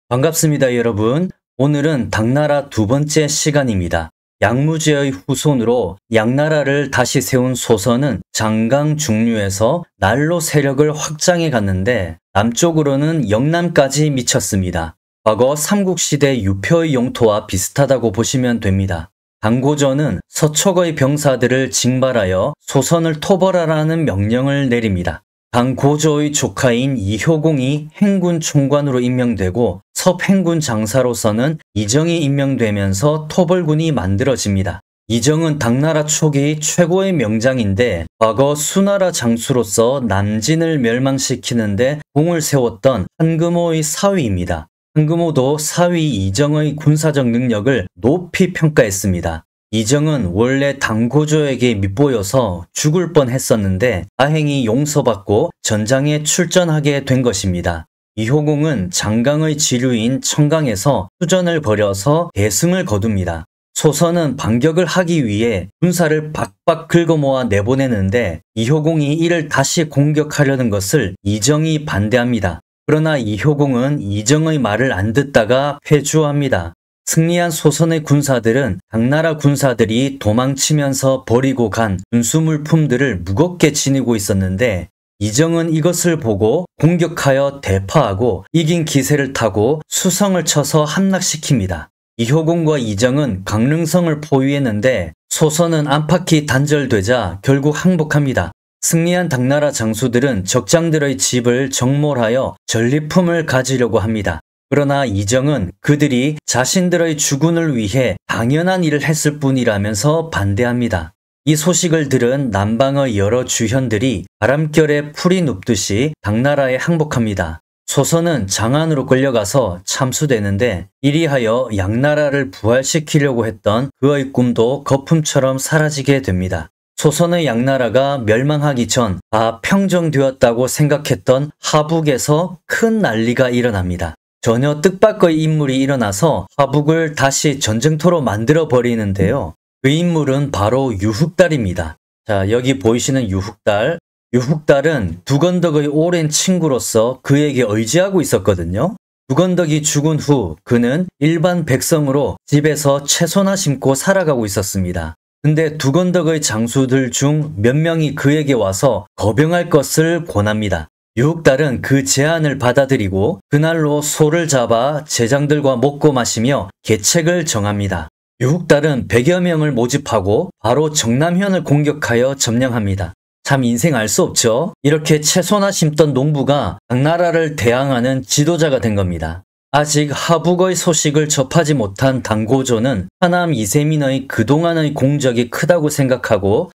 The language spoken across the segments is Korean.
반갑습니다, 여러분. 오늘은 당나라 두 번째 시간입니다. 양무제의 후손으로 양나라를 다시 세운 소선은 장강 중류에서 날로 세력을 확장해 갔는데 남쪽으로는 영남까지 미쳤습니다. 과거 삼국시대 유표의 영토와 비슷하다고 보시면 됩니다. 당고전은 서촉의 병사들을 징발하여 소선을 토벌하라는 명령을 내립니다. 당고조의 조카인 이효공이 행군 총관으로 임명되고 섭행군 장사로서는 이정이 임명되면서 토벌군이 만들어집니다. 이정은 당나라 초기 최고의 명장인데 과거 수나라 장수로서 남진을 멸망시키는데 공을 세웠던 한금호의 사위입니다. 한금호도 사위 이정의 군사적 능력을 높이 평가했습니다. 이정은 원래 당고조에게 밉보여서 죽을 뻔했었는데 다행히 용서받고 전장에 출전하게 된 것입니다. 이효공은 장강의 지류인 청강에서 수전을 벌여서 대승을 거둡니다. 소선은 반격을 하기 위해 군사를 박박 긁어모아 내보내는데 이효공이 이를 다시 공격하려는 것을 이정이 반대합니다. 그러나 이효공은 이정의 말을 안 듣다가 회주합니다. 승리한 소선의 군사들은 당나라 군사들이 도망치면서 버리고 간 군수물품들을 무겁게 지니고 있었는데 이정은 이것을 보고 공격하여 대파하고 이긴 기세를 타고 수성을 쳐서 함락시킵니다. 이효공과 이정은 강릉성을 포위했는데 소선은 안팎이 단절되자 결국 항복합니다. 승리한 당나라 장수들은 적장들의 집을 정몰하여 전리품을 가지려고 합니다. 그러나 이정은 그들이 자신들의 주군을 위해 당연한 일을 했을 뿐이라면서 반대합니다. 이 소식을 들은 남방의 여러 주현들이 바람결에 풀이 눕듯이 당나라에 항복합니다. 소선은 장안으로 끌려가서 참수되는데 이리하여 양나라를 부활시키려고 했던 그의 꿈도 거품처럼 사라지게 됩니다. 소선의 양나라가 멸망하기 전 다 평정되었다고 생각했던 하북에서 큰 난리가 일어납니다. 전혀 뜻밖의 인물이 일어나서 하북을 다시 전쟁터로 만들어 버리는데요. 그 인물은 바로 유흑달입니다. 자, 여기 보이시는 유흑달. 유흑달은 두건덕의 오랜 친구로서 그에게 의지하고 있었거든요. 두건덕이 죽은 후 그는 일반 백성으로 집에서 채소나 심고 살아가고 있었습니다. 근데 두건덕의 장수들 중 몇 명이 그에게 와서 거병할 것을 권합니다. 유흑달은 그 제안을 받아들이고 그날로 소를 잡아 제장들과 먹고 마시며 계책을 정합니다. 유흑달은 100여 명을 모집하고 바로 정남현을 공격하여 점령합니다. 참 인생 알 수 없죠? 이렇게 채소나 심던 농부가 당나라를 대항하는 지도자가 된 겁니다. 아직 하북의 소식을 접하지 못한 당고조는 하남 이세민의 그동안의 공적이 크다고 생각하고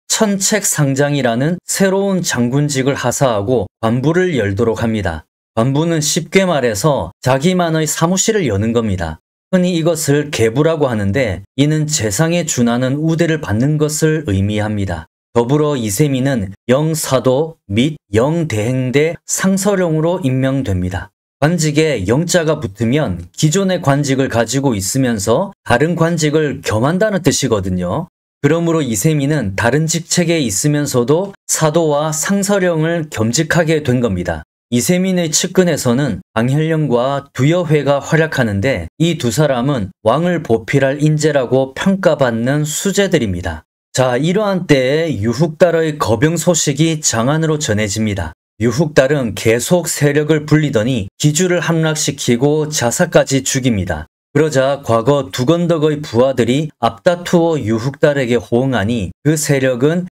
천책상장이라는 새로운 장군직을 하사하고 관부를 열도록 합니다. 관부는 쉽게 말해서 자기만의 사무실을 여는 겁니다. 흔히 이것을 계부라고 하는데 이는 재상에 준하는 우대를 받는 것을 의미합니다. 더불어 이세민은 영사도 및 영대행대 상서령으로 임명됩니다. 관직에 영자가 붙으면 기존의 관직을 가지고 있으면서 다른 관직을 겸한다는 뜻이거든요. 그러므로 이세민은 다른 직책에 있으면서도 사도와 상서령을 겸직하게 된 겁니다. 이세민의 측근에서는 방현령과 두여회가 활약하는데 이 두 사람은 왕을 보필할 인재라고 평가받는 수재들입니다. 자, 이러한 때에 유흑달의 거병 소식이 장안으로 전해집니다. 유흑달은 계속 세력을 불리더니 기주를 함락시키고 자사까지 죽입니다. 그러자 과거 두건덕의 부하들이 앞다투어 유흑달에게 호응하니 그 세력은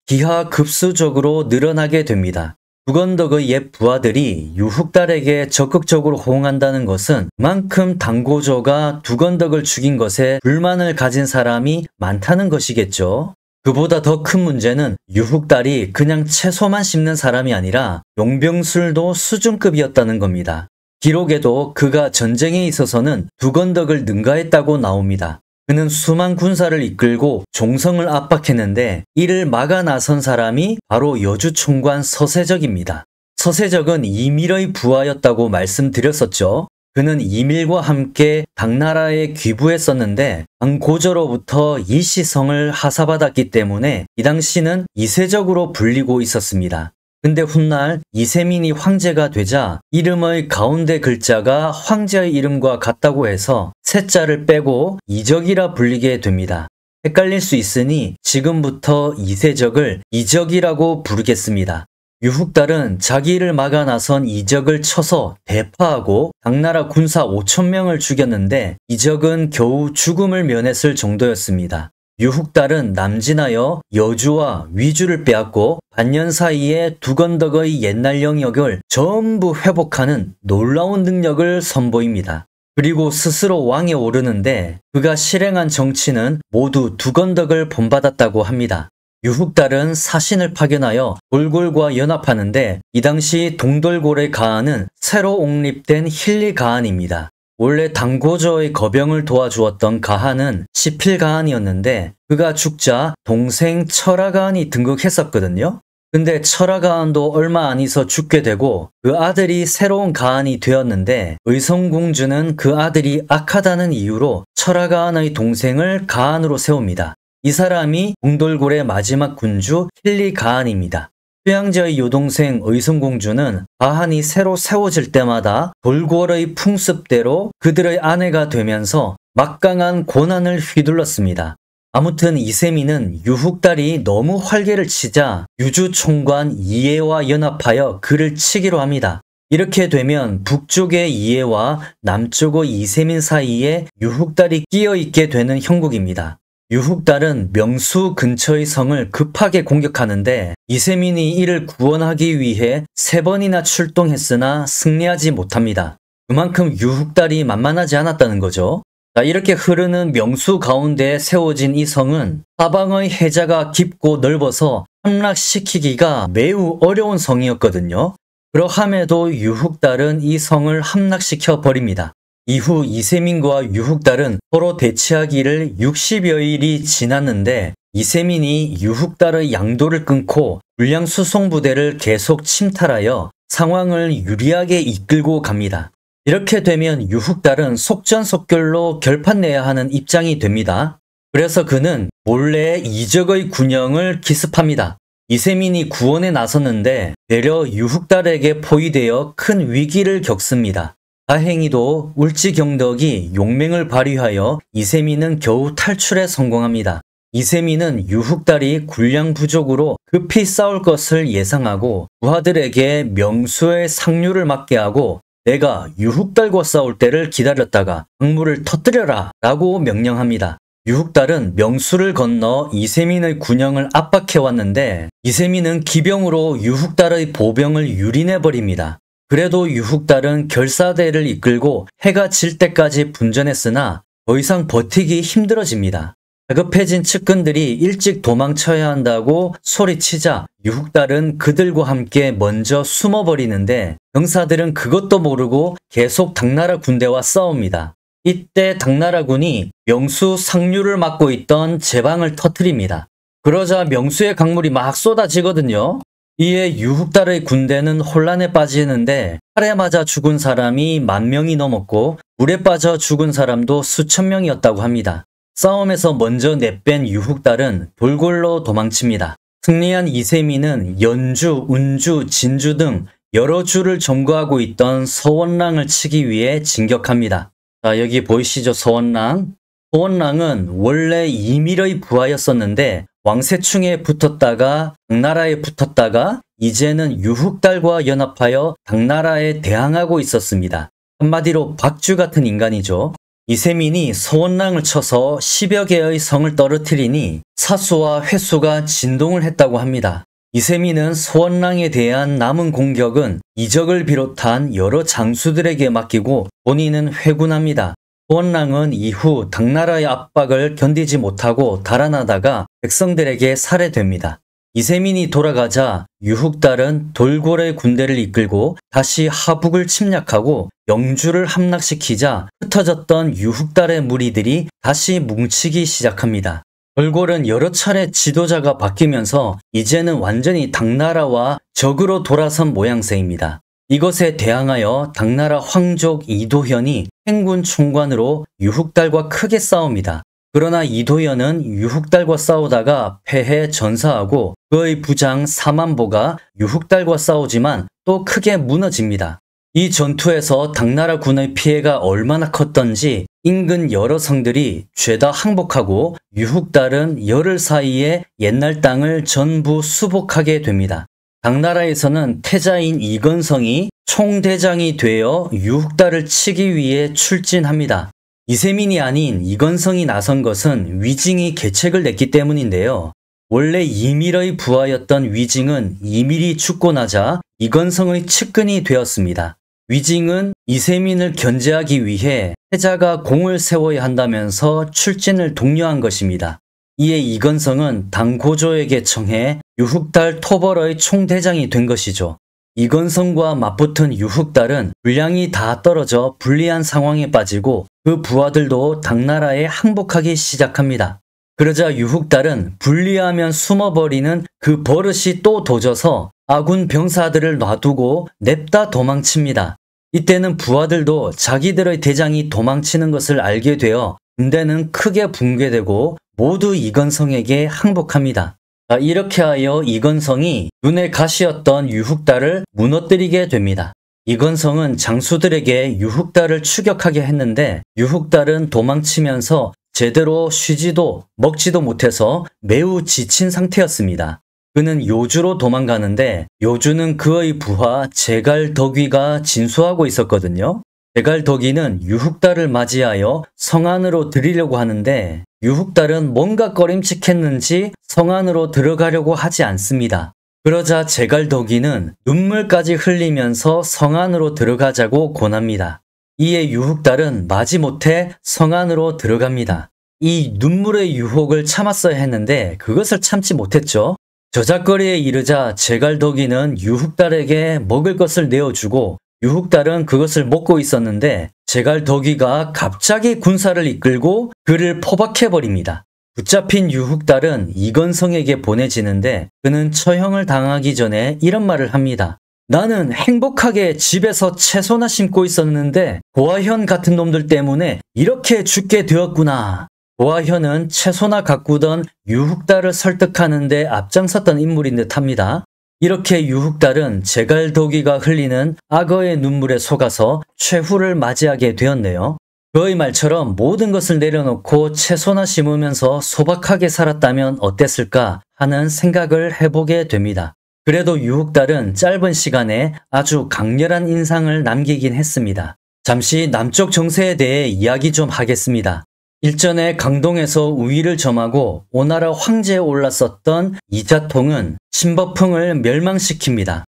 기하급수적으로 늘어나게 됩니다. 두건덕의 옛 부하들이 유흑달에게 적극적으로 호응한다는 것은 그만큼 당고조가 두건덕을 죽인 것에 불만을 가진 사람이 많다는 것이겠죠. 그보다 더 큰 문제는 유흑달이 그냥 채소만 심는 사람이 아니라 용병술도 수준급이었다는 겁니다. 기록에도 그가 전쟁에 있어서는 두건덕을 능가했다고 나옵니다. 그는 수만 군사를 이끌고 종성을 압박했는데 이를 막아 나선 사람이 바로 여주총관 서세적입니다. 서세적은 이밀의 부하였다고 말씀드렸었죠. 그는 이밀과 함께 당나라에 귀부했었는데 당고조로부터 이시성을 하사받았기 때문에 이 당시는 이세적으로 불리고 있었습니다. 근데 훗날 이세민이 황제가 되자 이름의 가운데 글자가 황제의 이름과 같다고 해서 세자를 빼고 이적이라 불리게 됩니다. 헷갈릴 수 있으니 지금부터 이세적을 이적이라고 부르겠습니다. 유훅달은 자기를 막아 나선 이적을 쳐서 대파하고 당나라 군사 5,000명을 죽였는데 이적은 겨우 죽음을 면했을 정도였습니다. 유훅달은 남진하여 여주와 위주를 빼앗고 반년 사이에 두건덕의 옛날 영역을 전부 회복하는 놀라운 능력을 선보입니다. 그리고 스스로 왕에 오르는데 그가 실행한 정치는 모두 두건덕을 본받았다고 합니다. 유훅달은 사신을 파견하여 돌골과 연합하는데 이 당시 동돌골의 가한은 새로 옹립된 힐리 가한입니다. 원래 당고저의 거병을 도와주었던 가한은 시필 가한이었는데 그가 죽자 동생 철하 가한이 등극했었거든요. 근데 철하 가한도 얼마 안 있어 죽게 되고 그 아들이 새로운 가한이 되었는데 의성공주는 그 아들이 악하다는 이유로 철하 가한의 동생을 가한으로 세웁니다. 이 사람이 동돌골의 마지막 군주 힐리 가한입니다. 휴양제의 여동생 의성공주는 가한이 새로 세워질 때마다 돌골의 풍습대로 그들의 아내가 되면서 막강한 고난을 휘둘렀습니다. 아무튼 이세민은 유훅달이 너무 활개를 치자 유주총관 이해와 연합하여 그를 치기로 합니다. 이렇게 되면 북쪽의 이해와 남쪽의 이세민 사이에 유훅달이 끼어있게 되는 형국입니다. 유훅달은 명수 근처의 성을 급하게 공격하는데 이세민이 이를 구원하기 위해 3번이나 출동했으나 승리하지 못합니다. 그만큼 유훅달이 만만하지 않았다는 거죠. 자, 이렇게 흐르는 명수 가운데 세워진 이 성은 사방의 해자가 깊고 넓어서 함락시키기가 매우 어려운 성이었거든요. 그러함에도 유훅달은 이 성을 함락시켜 버립니다. 이후 이세민과 유훅달은 서로 대치하기를 60여일이 지났는데 이세민이 유훅달의 양도를 끊고 불량 수송부대를 계속 침탈하여 상황을 유리하게 이끌고 갑니다. 이렇게 되면 유훅달은 속전속결로 결판내야 하는 입장이 됩니다. 그래서 그는 몰래 이적의 군영을 기습합니다. 이세민이 구원에 나섰는데 되려 유훅달에게 포위되어 큰 위기를 겪습니다. 다행히도 울지경덕이 용맹을 발휘하여 이세민은 겨우 탈출에 성공합니다. 이세민은 유훅달이 군량 부족으로 급히 싸울 것을 예상하고 부하들에게 명수의 상류를 맡게 하고 내가 유훅달과 싸울 때를 기다렸다가 강물을 터뜨려라 라고 명령합니다. 유훅달은 명수를 건너 이세민의 군영을 압박해왔는데 이세민은 기병으로 유훅달의 보병을 유린해버립니다. 그래도 유훅달은 결사대를 이끌고 해가 질 때까지 분전했으나 더 이상 버티기 힘들어집니다. 다급해진 측근들이 일찍 도망쳐야 한다고 소리치자 유훅달은 그들과 함께 먼저 숨어버리는데 병사들은 그것도 모르고 계속 당나라 군대와 싸웁니다. 이때 당나라군이 명수 상류를 맡고 있던 제방을 터뜨립니다. 그러자 명수의 강물이 막 쏟아지거든요. 이에 유훅달의 군대는 혼란에 빠지는데 칼에 맞아 죽은 사람이 10,000명이 넘었고 물에 빠져 죽은 사람도 수천 명이었다고 합니다. 싸움에서 먼저 내뺀 유훅달은 돌골로 도망칩니다. 승리한 이세민은 연주, 운주, 진주 등 여러 주를 점거하고 있던 서원랑을 치기 위해 진격합니다. 자, 여기 보이시죠? 서원랑. 서원랑은 원래 이밀의 부하였었는데 왕세충에 붙었다가 당나라에 붙었다가 이제는 유훅달과 연합하여 당나라에 대항하고 있었습니다. 한마디로 박쥐 같은 인간이죠. 이세민이 서원랑을 쳐서 10여 개의 성을 떨어뜨리니 사수와 회수가 진동을 했다고 합니다. 이세민은 서원랑에 대한 남은 공격은 이적을 비롯한 여러 장수들에게 맡기고 본인은 회군합니다. 서원랑은 이후 당나라의 압박을 견디지 못하고 달아나다가 백성들에게 살해됩니다. 이세민이 돌아가자 유훅달은 돌골의 군대를 이끌고 다시 하북을 침략하고 영주를 함락시키자 흩어졌던 유훅달의 무리들이 다시 뭉치기 시작합니다. 돌골은 여러 차례 지도자가 바뀌면서 이제는 완전히 당나라와 적으로 돌아선 모양새입니다. 이것에 대항하여 당나라 황족 이도현이 행군 총관으로 유훅달과 크게 싸웁니다. 그러나 이도연은 유흑달과 싸우다가 패해 전사하고 그의 부장 사만보가 유흑달과 싸우지만 또 크게 무너집니다. 이 전투에서 당나라 군의 피해가 얼마나 컸던지 인근 여러 성들이 죄다 항복하고 유흑달은 열흘 사이에 옛날 땅을 전부 수복하게 됩니다. 당나라에서는 태자인 이건성이 총대장이 되어 유흑달을 치기 위해 출진합니다. 이세민이 아닌 이건성이 나선 것은 위징이 계책을 냈기 때문인데요. 원래 이밀의 부하였던 위징은 이밀이 죽고 나자 이건성의 측근이 되었습니다. 위징은 이세민을 견제하기 위해 태자가 공을 세워야 한다면서 출진을 독려한 것입니다. 이에 이건성은 당고조에게 청해 유흑달 토벌의 총대장이 된 것이죠. 이건성과 맞붙은 유흑달은 분량이 다 떨어져 불리한 상황에 빠지고 그 부하들도 당나라에 항복하기 시작합니다. 그러자 유흑달은 분리하면 숨어버리는 그 버릇이 또 도져서 아군 병사들을 놔두고 냅다 도망칩니다. 이때는 부하들도 자기들의 대장이 도망치는 것을 알게 되어 군대는 크게 붕괴되고 모두 이건성에게 항복합니다. 이렇게 하여 이건성이 눈의 가시였던 유흑달을 무너뜨리게 됩니다. 이건성은 장수들에게 유흑달을 추격하게 했는데 유흑달은 도망치면서 제대로 쉬지도 먹지도 못해서 매우 지친 상태였습니다. 그는 요주로 도망가는데 요주는 그의 부하 제갈덕위가 진수하고 있었거든요. 제갈덕위는 유흑달을 맞이하여 성 안으로 들이려고 하는데 유흑달은 뭔가 꺼림칙했는지 성 안으로 들어가려고 하지 않습니다. 그러자 제갈덕위는 눈물까지 흘리면서 성 안으로 들어가자고 권합니다. 이에 유흑달은 마지못해 성 안으로 들어갑니다. 이 눈물의 유혹을 참았어야 했는데 그것을 참지 못했죠. 저작거리에 이르자 제갈덕위는 유흑달에게 먹을 것을 내어주고 유흑달은 그것을 먹고 있었는데 제갈덕위가 갑자기 군사를 이끌고 그를 포박해버립니다. 붙잡힌 유흑달은 이건성에게 보내지는데 그는 처형을 당하기 전에 이런 말을 합니다. 나는 행복하게 집에서 채소나 심고 있었는데 고아현 같은 놈들 때문에 이렇게 죽게 되었구나. 고아현은 채소나 가꾸던 유흑달을 설득하는 데 앞장섰던 인물인 듯합니다. 이렇게 유흑달은 제갈덕위가 흘리는 악어의 눈물에 속아서 최후를 맞이하게 되었네요. 그의 말처럼 모든 것을 내려놓고 채소나 심으면서 소박하게 살았다면 어땠을까 하는 생각을 해보게 됩니다. 그래도 유흑달은 짧은 시간에 아주 강렬한 인상을 남기긴 했습니다. 잠시 남쪽 정세에 대해 이야기 좀 하겠습니다. 일전에 강동에서 우위를 점하고 오나라 황제에 올랐었던 이자통은 신버풍을 멸망시킵니다.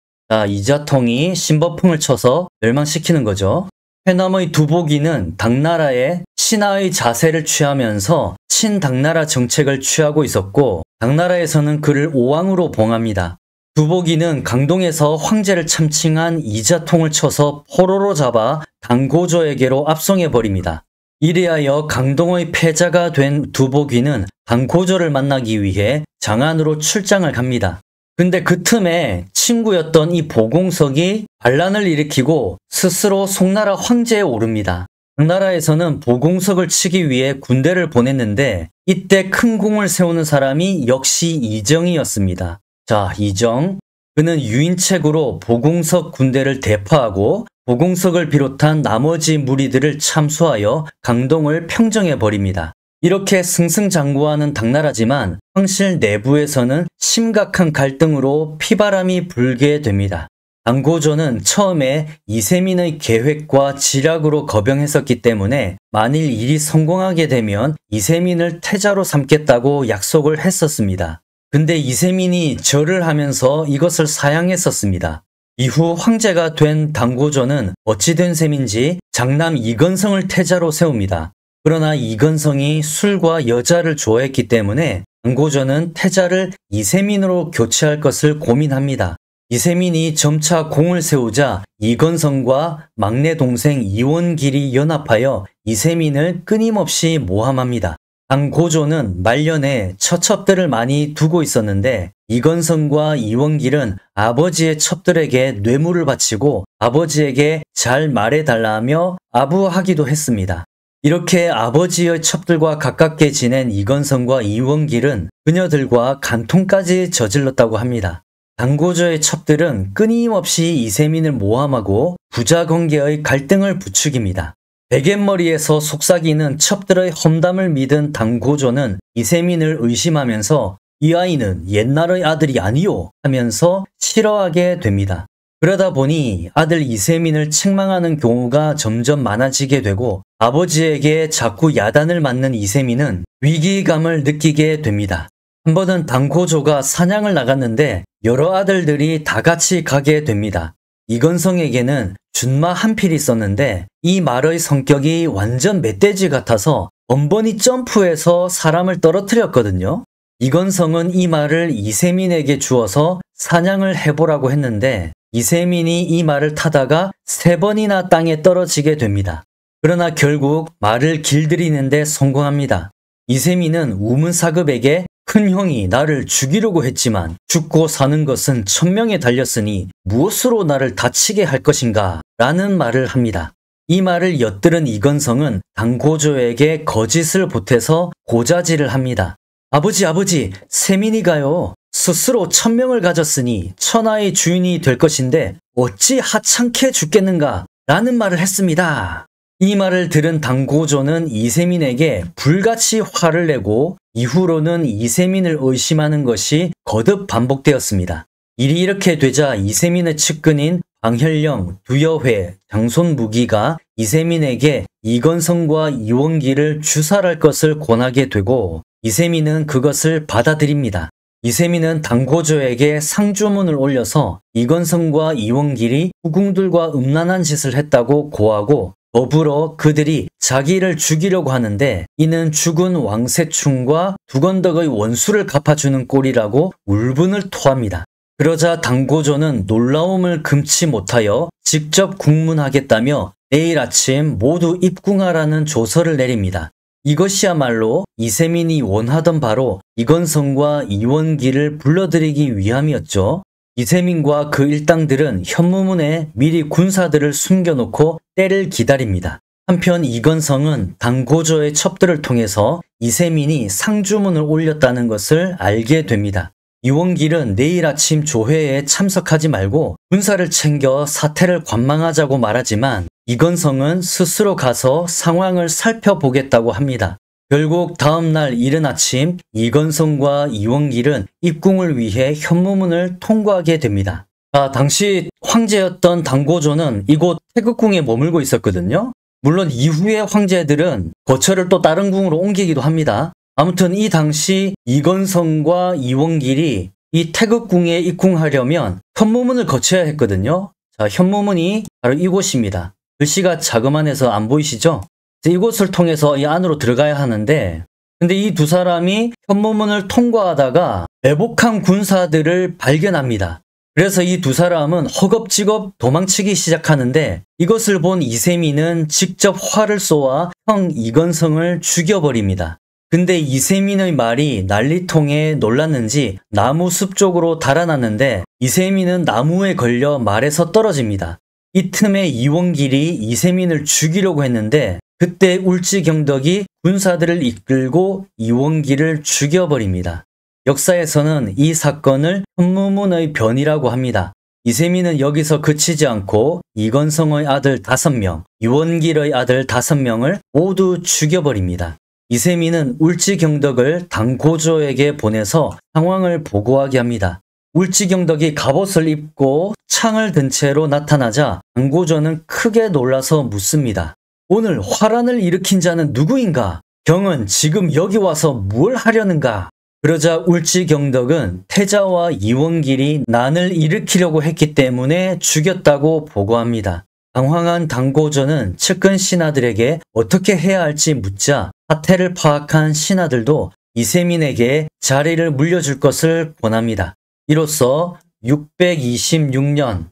이자통이 신버풍을 쳐서 멸망시키는 거죠. 회남의 두보기는 당나라의 신하의 자세를 취하면서 친당나라 정책을 취하고 있었고 당나라에서는 그를 오왕으로 봉합니다. 두보기는 강동에서 황제를 참칭한 이자통을 쳐서 포로로 잡아 당고조에게로 압송해버립니다. 이리하여 강동의 패자가 된 두보기는 당고조를 만나기 위해 장안으로 출장을 갑니다. 근데 그 틈에 친구였던 이 보공석이 반란을 일으키고 스스로 송나라 황제에 오릅니다. 당나라에서는 보공석을 치기 위해 군대를 보냈는데 이때 큰 공을 세우는 사람이 역시 이정이었습니다. 자, 이정. 그는 유인책으로 보공석 군대를 대파하고 보공석을 비롯한 나머지 무리들을 참수하여 강동을 평정해버립니다. 이렇게 승승장구하는 당나라지만 황실 내부에서는 심각한 갈등으로 피바람이 불게 됩니다. 당고조는 처음에 이세민의 계획과 지략으로 거병했었기 때문에 만일 일이 성공하게 되면 이세민을 태자로 삼겠다고 약속을 했었습니다. 근데 이세민이 절을 하면서 이것을 사양했었습니다. 이후 황제가 된 당고조는 어찌된 셈인지 장남 이건성을 태자로 세웁니다. 그러나 이건성이 술과 여자를 좋아했기 때문에 당고조는 태자를 이세민으로 교체할 것을 고민합니다. 이세민이 점차 공을 세우자 이건성과 막내 동생 이원길이 연합하여 이세민을 끊임없이 모함합니다. 당고조는 말년에 처첩들을 많이 두고 있었는데 이건성과 이원길은 아버지의 첩들에게 뇌물을 바치고 아버지에게 잘 말해달라 하며 아부하기도 했습니다. 이렇게 아버지의 첩들과 가깝게 지낸 이건성과 이원길은 그녀들과 간통까지 저질렀다고 합니다. 당고조의 첩들은 끊임없이 이세민을 모함하고 부자관계의 갈등을 부추깁니다. 베갯머리에서 속삭이는 첩들의 험담을 믿은 당고조는 이세민을 의심하면서 이 아이는 옛날의 아들이 아니오 하면서 싫어하게 됩니다. 그러다 보니 아들 이세민을 책망하는 경우가 점점 많아지게 되고 아버지에게 자꾸 야단을 맞는 이세민은 위기감을 느끼게 됩니다. 한 번은 당고조가 사냥을 나갔는데 여러 아들들이 다 같이 가게 됩니다. 이건성에게는 준마 한 필이 있었는데 이 말의 성격이 완전 멧돼지 같아서 번번이 점프해서 사람을 떨어뜨렸거든요. 이건성은 이 말을 이세민에게 주어서 사냥을 해보라고 했는데 이세민이 이 말을 타다가 3번이나 땅에 떨어지게 됩니다. 그러나 결국 말을 길들이는데 성공합니다. 이세민은 우문사급에게 큰 형이 나를 죽이려고 했지만 죽고 사는 것은 천명에 달렸으니 무엇으로 나를 다치게 할 것인가 라는 말을 합니다. 이 말을 엿들은 이건성은 당고조에게 거짓을 보태서 고자질을 합니다. 아버지, 세민이가요. 스스로 천명을 가졌으니 천하의 주인이 될 것인데 어찌 하찮게 죽겠는가 라는 말을 했습니다. 이 말을 들은 당고조는 이세민에게 불같이 화를 내고 이후로는 이세민을 의심하는 것이 거듭 반복되었습니다. 일이 이렇게 되자 이세민의 측근인 방혈령, 두여회, 장손무기가 이세민에게 이건성과 이원기를 주살할 것을 권하게 되고 이세민은 그것을 받아들입니다. 이세민은 당고조에게 상주문을 올려서 이건성과 이원길이 후궁들과 음란한 짓을 했다고 고하고 더불어 그들이 자기를 죽이려고 하는데 이는 죽은 왕세충과 두건덕의 원수를 갚아주는 꼴이라고 울분을 토합니다. 그러자 당고조는 놀라움을 금치 못하여 직접 국문하겠다며 내일 아침 모두 입궁하라는 조서를 내립니다. 이것이야말로 이세민이 원하던 바로 이건성과 이원기를 불러들이기 위함이었죠. 이세민과 그 일당들은 현무문에 미리 군사들을 숨겨놓고 때를 기다립니다. 한편 이건성은 당고조의 첩들을 통해서 이세민이 상주문을 올렸다는 것을 알게 됩니다. 이원길은 내일 아침 조회에 참석하지 말고 군사를 챙겨 사태를 관망하자고 말하지만 이건성은 스스로 가서 상황을 살펴보겠다고 합니다. 결국 다음날 이른 아침 이건성과 이원길은 입궁을 위해 현무문을 통과하게 됩니다. 당시 황제였던 당고조는 이곳 태극궁에 머물고 있었거든요. 물론 이후의 황제들은 거처를 또 다른 궁으로 옮기기도 합니다. 아무튼 이 당시 이건성과 이원길이 이 태극궁에 입궁하려면 현무문을 거쳐야 했거든요. 자, 현무문이 바로 이곳입니다. 글씨가 자그만해서 안 보이시죠? 이곳을 통해서 이 안으로 들어가야 하는데 근데 이 두 사람이 현무문을 통과하다가 매복한 군사들을 발견합니다. 그래서 이 두 사람은 허겁지겁 도망치기 시작하는데 이것을 본 이세민은 직접 활을 쏘아 형 이건성을 죽여버립니다. 근데 이세민의 말이 난리통에 놀랐는지 나무 숲 쪽으로 달아났는데 이세민은 나무에 걸려 말에서 떨어집니다. 이 틈에 이원길이 이세민을 죽이려고 했는데 그때 울지경덕이 군사들을 이끌고 이원길을 죽여버립니다. 역사에서는 이 사건을 현무문의 변이라고 합니다. 이세민은 여기서 그치지 않고 이건성의 아들 5명, 이원길의 아들 5명을 모두 죽여버립니다. 이세민은 울지경덕을 당고조에게 보내서 상황을 보고하게 합니다. 울지경덕이 갑옷을 입고 창을 든 채로 나타나자 당고조는 크게 놀라서 묻습니다. 오늘 화란을 일으킨 자는 누구인가? 경은 지금 여기 와서 뭘 하려는가? 그러자 울지경덕은 태자와 이원길이 난을 일으키려고 했기 때문에 죽였다고 보고합니다. 당황한 당고조는 측근 신하들에게 어떻게 해야 할지 묻자 사태를 파악한 신하들도 이세민에게 자리를 물려줄 것을 권합니다. 이로써 626년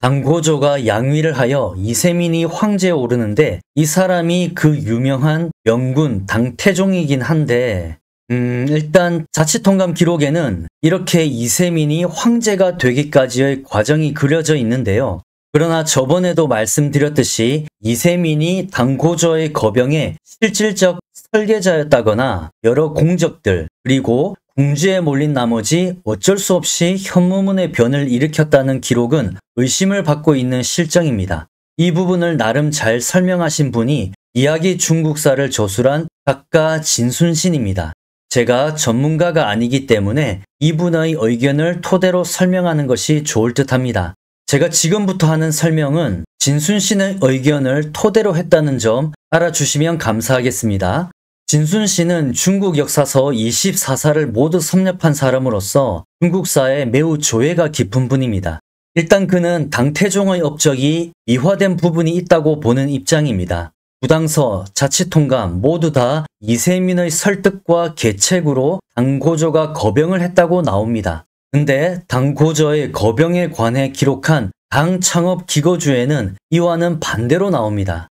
당고조가 양위를 하여 이세민이 황제에 오르는데 이 사람이 그 유명한 명군 당태종이긴 한데 일단 자치통감 기록에는 이렇게 이세민이 황제가 되기까지의 과정이 그려져 있는데요. 그러나 저번에도 말씀드렸듯이 이세민이 당고조의 거병의 실질적 설계자였다거나 여러 공적들 그리고 궁지에 몰린 나머지 어쩔 수 없이 현무문의 변을 일으켰다는 기록은 의심을 받고 있는 실정입니다. 이 부분을 나름 잘 설명하신 분이 이야기 중국사를 저술한 작가 진순신입니다. 제가 전문가가 아니기 때문에 이분의 의견을 토대로 설명하는 것이 좋을 듯 합니다. 제가 지금부터 하는 설명은 진순신의 의견을 토대로 했다는 점 알아주시면 감사하겠습니다. 진순신은 중국 역사서 24사를 모두 섭렵한 사람으로서 중국사에 매우 조예가 깊은 분입니다. 일단 그는 당태종의 업적이 미화된 부분이 있다고 보는 입장입니다. 부당서, 자치통감 모두 다 이세민의 설득과 계책으로 당고조가 거병을 했다고 나옵니다. 근데 당고조의 거병에 관해 기록한 당창업기거주에는 이와는 반대로 나옵니다.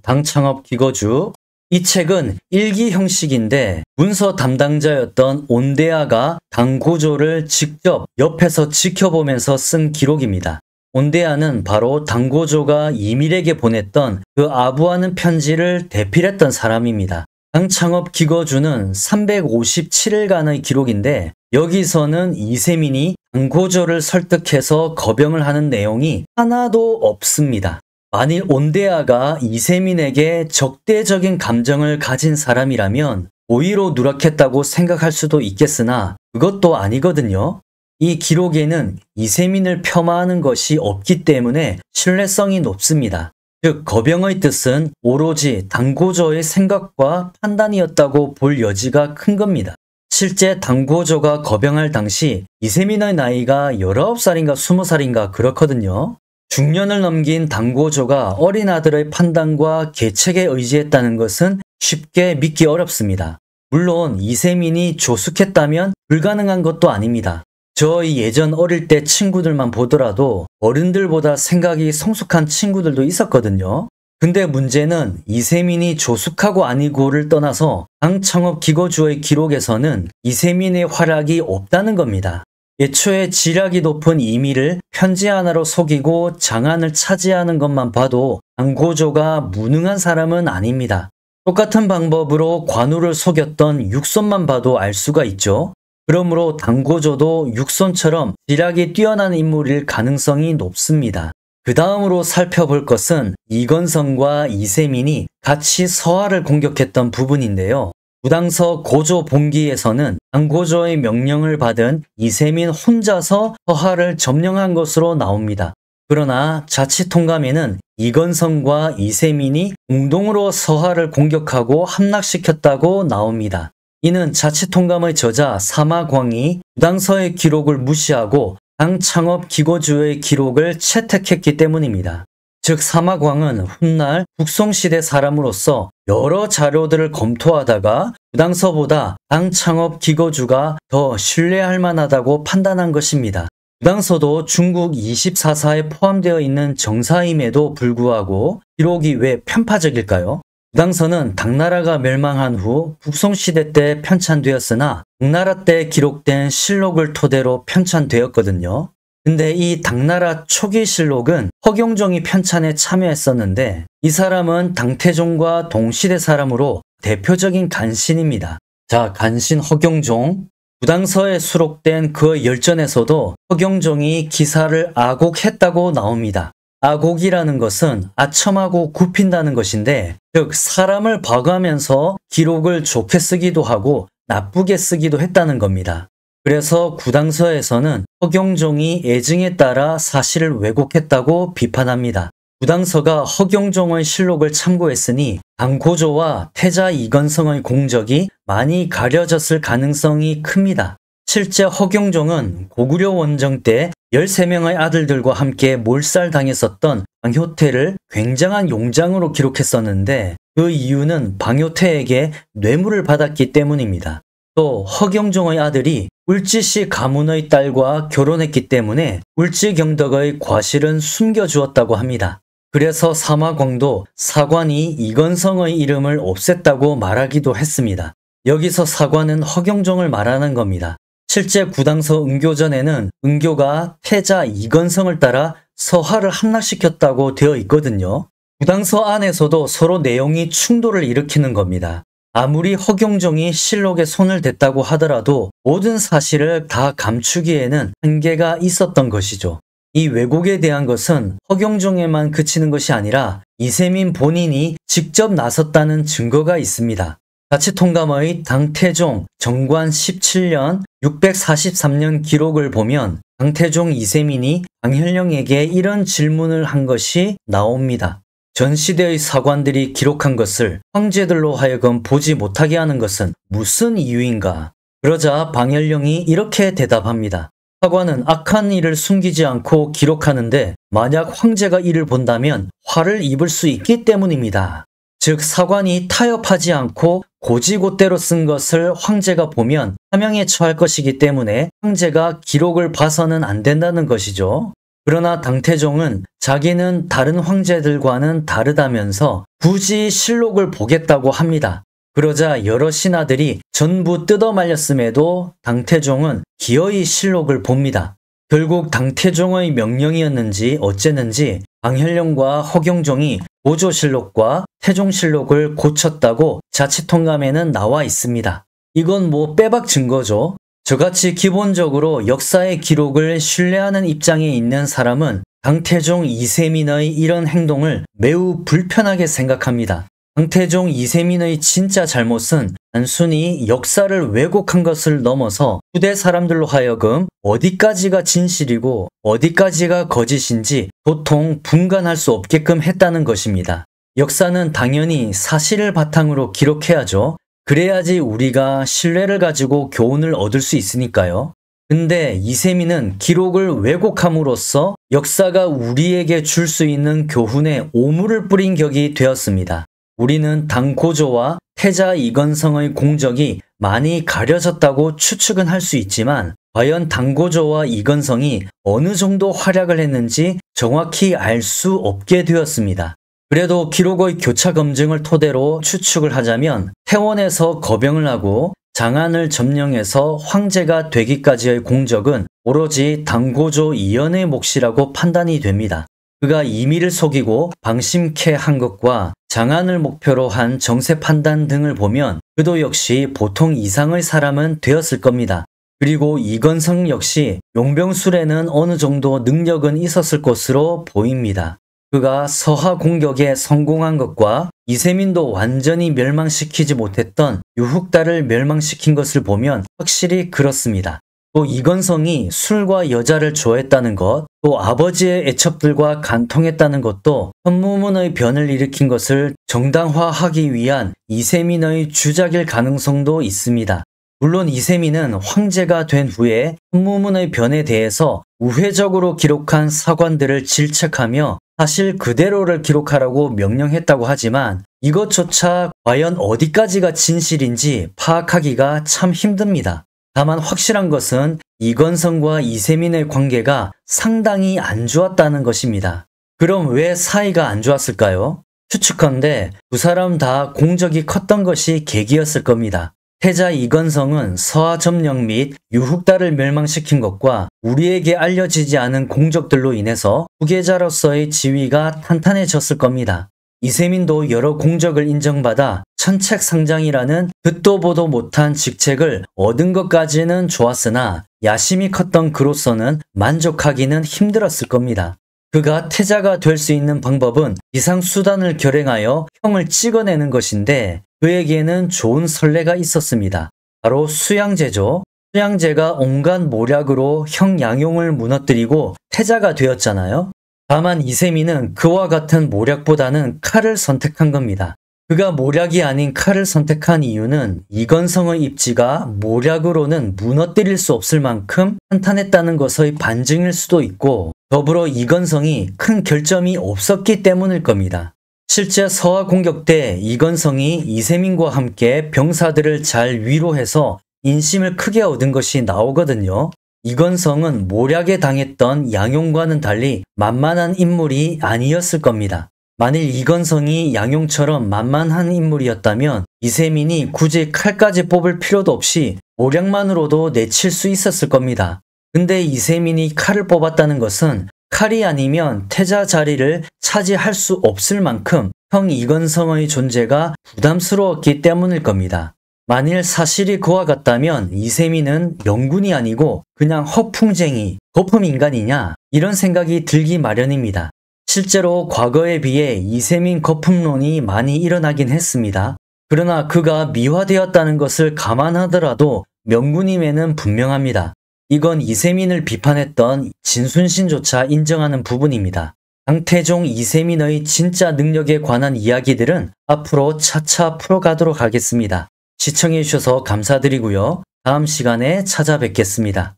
당창업기거주 이 책은 일기 형식인데 문서 담당자였던 온대아가 당고조를 직접 옆에서 지켜보면서 쓴 기록입니다. 온대아는 바로 당고조가 이밀에게 보냈던 그 아부하는 편지를 대필했던 사람입니다. 당창업기거주는 357일간의 기록인데 여기서는 이세민이 당고조를 설득해서 거병을 하는 내용이 하나도 없습니다. 만일 온대아가 이세민에게 적대적인 감정을 가진 사람이라면 오히려 누락했다고 생각할 수도 있겠으나 그것도 아니거든요. 이 기록에는 이세민을 폄하하는 것이 없기 때문에 신뢰성이 높습니다. 즉 거병의 뜻은 오로지 당고조의 생각과 판단이었다고 볼 여지가 큰 겁니다. 실제 당고조가 거병할 당시 이세민의 나이가 19살인가 20살인가 그렇거든요. 중년을 넘긴 당고조가 어린 아들의 판단과 계책에 의지했다는 것은 쉽게 믿기 어렵습니다. 물론 이세민이 조숙했다면 불가능한 것도 아닙니다. 저희 예전 어릴 때 친구들만 보더라도 어른들보다 생각이 성숙한 친구들도 있었거든요. 근데 문제는 이세민이 조숙하고 아니고를 떠나서 당창업기거주의 기록에서는 이세민의 활약이 없다는 겁니다. 애초에 지략이 높은 이미를 편지 하나로 속이고 장안을 차지하는 것만 봐도 당고조가 무능한 사람은 아닙니다. 똑같은 방법으로 관우를 속였던 육손만 봐도 알 수가 있죠. 그러므로 당고조도 육손처럼 지략이 뛰어난 인물일 가능성이 높습니다. 그 다음으로 살펴볼 것은 이건성과 이세민이 같이 서하를 공격했던 부분인데요. 부당서 고조 본기에서는 당고조의 명령을 받은 이세민 혼자서 서하를 점령한 것으로 나옵니다. 그러나 자치통감에는 이건성과 이세민이 공동으로 서하를 공격하고 함락시켰다고 나옵니다. 이는 자치통감의 저자 사마광이 부당서의 기록을 무시하고 당창업기거주의 기록을 채택했기 때문입니다. 즉 사마광은 훗날 북송시대 사람으로서 여러 자료들을 검토하다가 부당서보다 당창업기거주가 더 신뢰할 만하다고 판단한 것입니다. 부당서도 중국 24사에 포함되어 있는 정사임에도 불구하고 기록이 왜 편파적일까요? 부당서는 당나라가 멸망한 후 북송시대 때 편찬되었으나 당나라 때 기록된 실록을 토대로 편찬되었거든요. 근데 이 당나라 초기 실록은 허경종이 편찬에 참여했었는데 이 사람은 당태종과 동시대 사람으로 대표적인 간신입니다. 자, 간신 허경종. 부당서에 수록된 그 열전에서도 허경종이 기사를 아곡했다고 나옵니다. 아곡이라는 것은 아첨하고 굽힌다는 것인데 즉 사람을 봐가면서 기록을 좋게 쓰기도 하고 나쁘게 쓰기도 했다는 겁니다. 그래서 구당서에서는 허경종이 애증에 따라 사실을 왜곡했다고 비판합니다. 구당서가 허경종의 실록을 참고했으니 당고조와 태자 이건성의 공적이 많이 가려졌을 가능성이 큽니다. 실제 허경종은 고구려 원정 때 13명의 아들들과 함께 몰살당했었던 방효태를 굉장한 용장으로 기록했었는데 그 이유는 방효태에게 뇌물을 받았기 때문입니다. 또 허경종의 아들이 울지씨 가문의 딸과 결혼했기 때문에 울지경덕의 과실은 숨겨주었다고 합니다. 그래서 사마광도 사관이 이건성의 이름을 없앴다고 말하기도 했습니다. 여기서 사관은 허경종을 말하는 겁니다. 실제 구당서 은교전에는 은교가 태자 이건성을 따라 서하를 함락시켰다고 되어 있거든요. 구당서 안에서도 서로 내용이 충돌을 일으키는 겁니다. 아무리 허경종이 실록에 손을 댔다고 하더라도 모든 사실을 다 감추기에는 한계가 있었던 것이죠. 이 왜곡에 대한 것은 허경종에만 그치는 것이 아니라 이세민 본인이 직접 나섰다는 증거가 있습니다. 자치통감의 당태종 정관 17년 643년 기록을 보면 당태종 이세민이 방현령에게 이런 질문을 한 것이 나옵니다. 전 시대의 사관들이 기록한 것을 황제들로 하여금 보지 못하게 하는 것은 무슨 이유인가? 그러자 방현령이 이렇게 대답합니다. 사관은 악한 일을 숨기지 않고 기록하는데 만약 황제가 이를 본다면 화를 입을 수 있기 때문입니다. 즉 사관이 타협하지 않고 고지고대로 쓴 것을 황제가 보면 사명에 처할 것이기 때문에 황제가 기록을 봐서는 안 된다는 것이죠. 그러나 당태종은 자기는 다른 황제들과는 다르다면서 굳이 실록을 보겠다고 합니다. 그러자 여러 신하들이 전부 뜯어말렸음에도 당태종은 기어이 실록을 봅니다. 결국 당태종의 명령이었는지 어쨌는지 방현령과 허경종이 고조실록과 태종실록을 고쳤다고 자치통감에는 나와 있습니다. 이건 뭐 빼박 증거죠. 저같이 기본적으로 역사의 기록을 신뢰하는 입장에 있는 사람은 당태종 이세민의 이런 행동을 매우 불편하게 생각합니다. 당태종 이세민의 진짜 잘못은 단순히 역사를 왜곡한 것을 넘어서 후대 사람들로 하여금 어디까지가 진실이고 어디까지가 거짓인지 도통 분간할 수 없게끔 했다는 것입니다. 역사는 당연히 사실을 바탕으로 기록해야죠. 그래야지 우리가 신뢰를 가지고 교훈을 얻을 수 있으니까요. 근데 이세민은 기록을 왜곡함으로써 역사가 우리에게 줄 수 있는 교훈에 오물을 뿌린 격이 되었습니다. 우리는 당고조와 태자 이건성의 공적이 많이 가려졌다고 추측은 할 수 있지만 과연 당고조와 이건성이 어느 정도 활약을 했는지 정확히 알 수 없게 되었습니다. 그래도 기록의 교차 검증을 토대로 추측을 하자면 태원에서 거병을 하고 장안을 점령해서 황제가 되기까지의 공적은 오로지 당고조 이연의 몫이라고 판단이 됩니다. 그가 이미를 속이고 방심케 한 것과 장안을 목표로 한 정세 판단 등을 보면 그도 역시 보통 이상의 사람은 되었을 겁니다. 그리고 이건성 역시 용병술에는 어느 정도 능력은 있었을 것으로 보입니다. 그가 서하 공격에 성공한 것과 이세민도 완전히 멸망시키지 못했던 유흑달을 멸망시킨 것을 보면 확실히 그렇습니다. 또 이건성이 술과 여자를 좋아했다는 것, 또 아버지의 애첩들과 간통했다는 것도 현무문의 변을 일으킨 것을 정당화하기 위한 이세민의 주작일 가능성도 있습니다. 물론 이세민은 황제가 된 후에 현무문의 변에 대해서 우회적으로 기록한 사관들을 질책하며 사실 그대로를 기록하라고 명령했다고 하지만 이것조차 과연 어디까지가 진실인지 파악하기가 참 힘듭니다. 다만 확실한 것은 이건성과 이세민의 관계가 상당히 안 좋았다는 것입니다. 그럼 왜 사이가 안 좋았을까요? 추측컨대 두 사람 다 공적이 컸던 것이 계기였을 겁니다. 태자 이건성은 서하 점령 및 유흑달을 멸망시킨 것과 우리에게 알려지지 않은 공적들로 인해서 후계자로서의 지위가 탄탄해졌을 겁니다. 이세민도 여러 공적을 인정받아 천책상장이라는 듣도 보도 못한 직책을 얻은 것까지는 좋았으나 야심이 컸던 그로서는 만족하기는 힘들었을 겁니다. 그가 태자가 될 수 있는 방법은 비상수단을 결행하여 형을 찍어내는 것인데 그에게는 좋은 선례가 있었습니다. 바로 수양제죠. 수양제가 온갖 모략으로 형 양용을 무너뜨리고 태자가 되었잖아요. 다만 이세민은 그와 같은 모략보다는 칼을 선택한 겁니다. 그가 모략이 아닌 칼을 선택한 이유는 이건성의 입지가 모략으로는 무너뜨릴 수 없을 만큼 탄탄했다는 것의 반증일 수도 있고 더불어 이건성이 큰 결점이 없었기 때문일 겁니다. 실제 서하 공격 때 이건성이 이세민과 함께 병사들을 잘 위로해서 인심을 크게 얻은 것이 나오거든요. 이건성은 모략에 당했던 양용과는 달리 만만한 인물이 아니었을 겁니다. 만일 이건성이 양용처럼 만만한 인물이었다면 이세민이 굳이 칼까지 뽑을 필요도 없이 모략만으로도 내칠 수 있었을 겁니다. 근데 이세민이 칼을 뽑았다는 것은 칼이 아니면 태자 자리를 차지할 수 없을 만큼 형 이건성의 존재가 부담스러웠기 때문일 겁니다. 만일 사실이 그와 같다면 이세민은 명군이 아니고 그냥 허풍쟁이, 거품인간이냐 이런 생각이 들기 마련입니다. 실제로 과거에 비해 이세민 거품론이 많이 일어나긴 했습니다. 그러나 그가 미화되었다는 것을 감안하더라도 명군임에는 분명합니다. 이건 이세민을 비판했던 진순신조차 인정하는 부분입니다. 강태종 이세민의 진짜 능력에 관한 이야기들은 앞으로 차차 풀어가도록 하겠습니다. 시청해주셔서 감사드리고요. 다음 시간에 찾아뵙겠습니다.